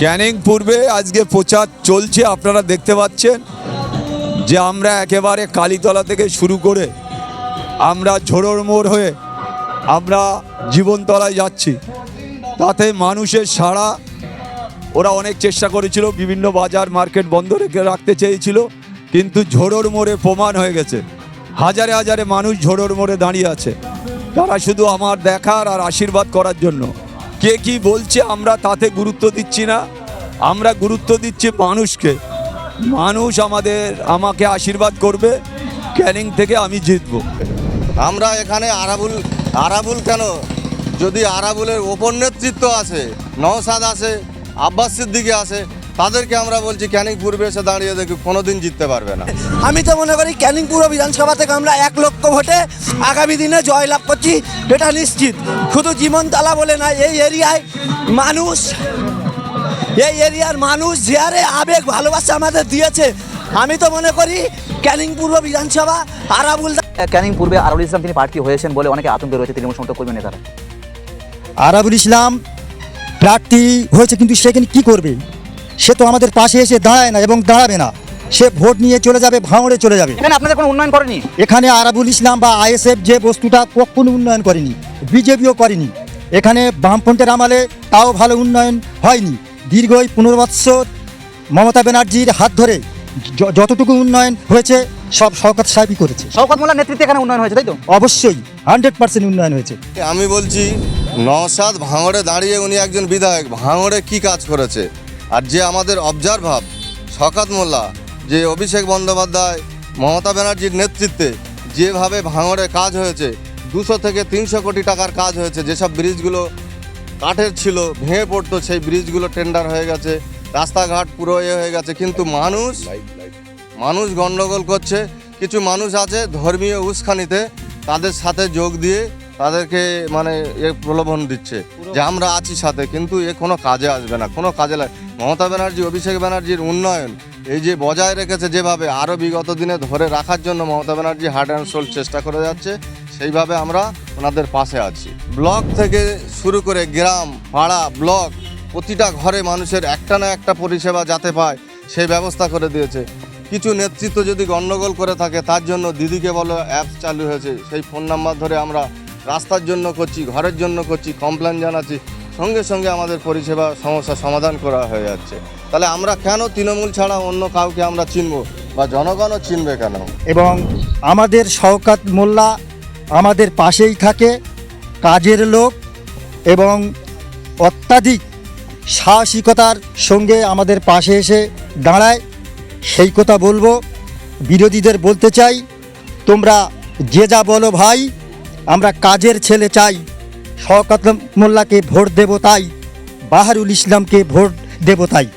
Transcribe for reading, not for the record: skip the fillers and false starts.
ক্যানিং পূর্বে আজকে প্রচার চলছে, আপনারা দেখতে পাচ্ছেন যে আমরা একেবারে কালীতলা থেকে শুরু করে আমরা ঝোড়োর মোড় হয়ে আমরা জীবনতলায় যাচ্ছি। তাতে মানুষের সাড়া, ওরা অনেক চেষ্টা করেছিল, বিভিন্ন বাজার মার্কেট বন্ধ রেখে রাখতে চেয়েছিল, কিন্তু ঝোড়োর মোড়ে প্রমাণ হয়ে গেছে হাজারে হাজারে মানুষ ঝোড়োর মোড়ে দাঁড়িয়ে আছে। তারা শুধু আমার দেখার আর আশীর্বাদ করার জন্য। কে কি বলছে আমরা তাতে গুরুত্ব দিচ্ছি না, আমরা গুরুত্ব দিচ্ছি মানুষকে। মানুষ আমাকে আশীর্বাদ করবে, ক্যানিং থেকে আমি জিতবো। আমরা এখানে আরাবুল কেন, যদি আরাবুলের ওপর নেতৃত্ব আছে, নওশাদ আছে, আব্বাস সিদ্দিকী আছে, তাদেরকে আমরা বলছি ক্যানিং পূর্বে এসে দাঁড়িয়ে দেখি কোনোদিন জিততে পারবে না। আমি তো মনে করি ক্যানিং পূর্ব বিধানসভা থেকে আমরা 1 লক্ষ ভোটে আগামী দিনে জয়লাভ করছি, এটা নিশ্চিত। শুধু জীবনতলা বলে না, এই এরিয়ার মানুষ যে হারে আবেগ ভালোবাসা আমাদের দিয়েছে, আমি তো মনে করি ক্যানিং পূর্ব বিধানসভা আরাবুল। ক্যানিং পূর্বে আরাবুল ইসলাম তিনি প্রার্থী হয়েছেন বলে অনেকে আতঙ্কে রয়েছে তৃণমূল সমর্থক কর্মী নেতারা। আরাবুল ইসলাম প্রার্থী হয়েছে, কিন্তু সেখানে কি করবে? সে তো আমাদের পাশে এসে দাঁড়ায় না এবং দাঁড়াবে না। সে ভোট নিয়ে চলে যাবে, ভাঙড়ে চলে যাবে। এখানে আপনাদের কোনো উন্নয়ন করেনি? এখানে আরাবুল ইসলাম বা আইএসএফ যে বস্তুটা কখনো উন্নয়ন করেনি, বিজেপিও করেনি। এখানে বামফ্রন্টের আমলে তাও ভালো উন্নয়ন হয়নি। দীর্ঘ 15 বৎসর মমতা ব্যানার্জির হাত ধরে যতটুকু উন্নয়ন হয়েছে সব শওকত সাহেবই করেছে। শওকত মোল্লার নেতৃত্বে এখানে উন্নয়ন হয়েছে, তাই তো? অবশ্যই 100% উন্নয়ন হয়েছে। আমি বলছি নওশাদ ভাঙড়ে দাঁড়িয়ে উনি একজন বিধায়ক, ভাঙড়ে কি কাজ করেছে? আর যে আমাদের অবজারভার শওকত মোল্লা, যে অভিষেক বন্দ্যোপাধ্যায়, মমতা ব্যানার্জির নেতৃত্বে যেভাবে ভাঙড়ে কাজ হয়েছে, 200 থেকে 300 কোটি টাকার কাজ হয়েছে। যেসব ব্রিজগুলো কাঠের ছিল, ভেঙে পড়তো, সেই ব্রিজগুলো টেন্ডার হয়ে গেছে, রাস্তাঘাট পুরো হয়ে গেছে। কিন্তু মানুষ গণ্ডগোল করছে। কিছু মানুষ আছে ধর্মীয় উস্কানিতে তাদের সাথে যোগ দিয়ে তাদেরকে প্রলোভন দিচ্ছে যে আমরা আছি সাথে, কিন্তু এ কোনো কাজে আসবে না, কোনো কাজে লাগে। মমতা ব্যানার্জি, অভিষেক ব্যানার্জির উন্নয়ন এই যে বজায় রেখেছে, যেভাবে আরও বিগত দিনে ধরে রাখার জন্য Mamata Banerjee heart and soul চেষ্টা করে যাচ্ছে, সেইভাবে আমরা ওনাদের পাশে আছি। ব্লক থেকে শুরু করে গ্রাম, পাড়া, ব্লক, প্রতিটা ঘরে মানুষের একটা না একটা পরিষেবা যাতে পায় সেই ব্যবস্থা করে দিয়েছে। কিছু নেতৃত্ব যদি গণ্ডগোল করে থাকে, তার জন্য দিদিকে বলো অ্যাপস চালু হয়েছে, সেই ফোন নাম্বার ধরে আমরা রাস্তার জন্য করছি, ঘরের জন্য করছি, কমপ্লেন জানাচ্ছি, সঙ্গে সঙ্গে আমাদের পরিষেবা সমস্যা সমাধান করা হয়ে যাচ্ছে। তাহলে আমরা কেন তৃণমূল ছাড়া অন্য কাউকে আমরা চিনব, বা জনগণও চিনবে কেন? এবং আমাদের শওকত মোল্লা আমাদের পাশেই থাকে, কাজের লোক এবং অত্যাধিক সাহসিকতার সঙ্গে আমাদের পাশে এসে দাঁড়ায়। সেই কথা বলবো, বিরোধীদের বলতে চাই, তোমরা যে যা বলো ভাই, আমরা কাজের ছেলে চাই। শওকত মোল্লাকে ভোট দেব তাই, বাহারুল ইসলামকে ভোট দেব তাই।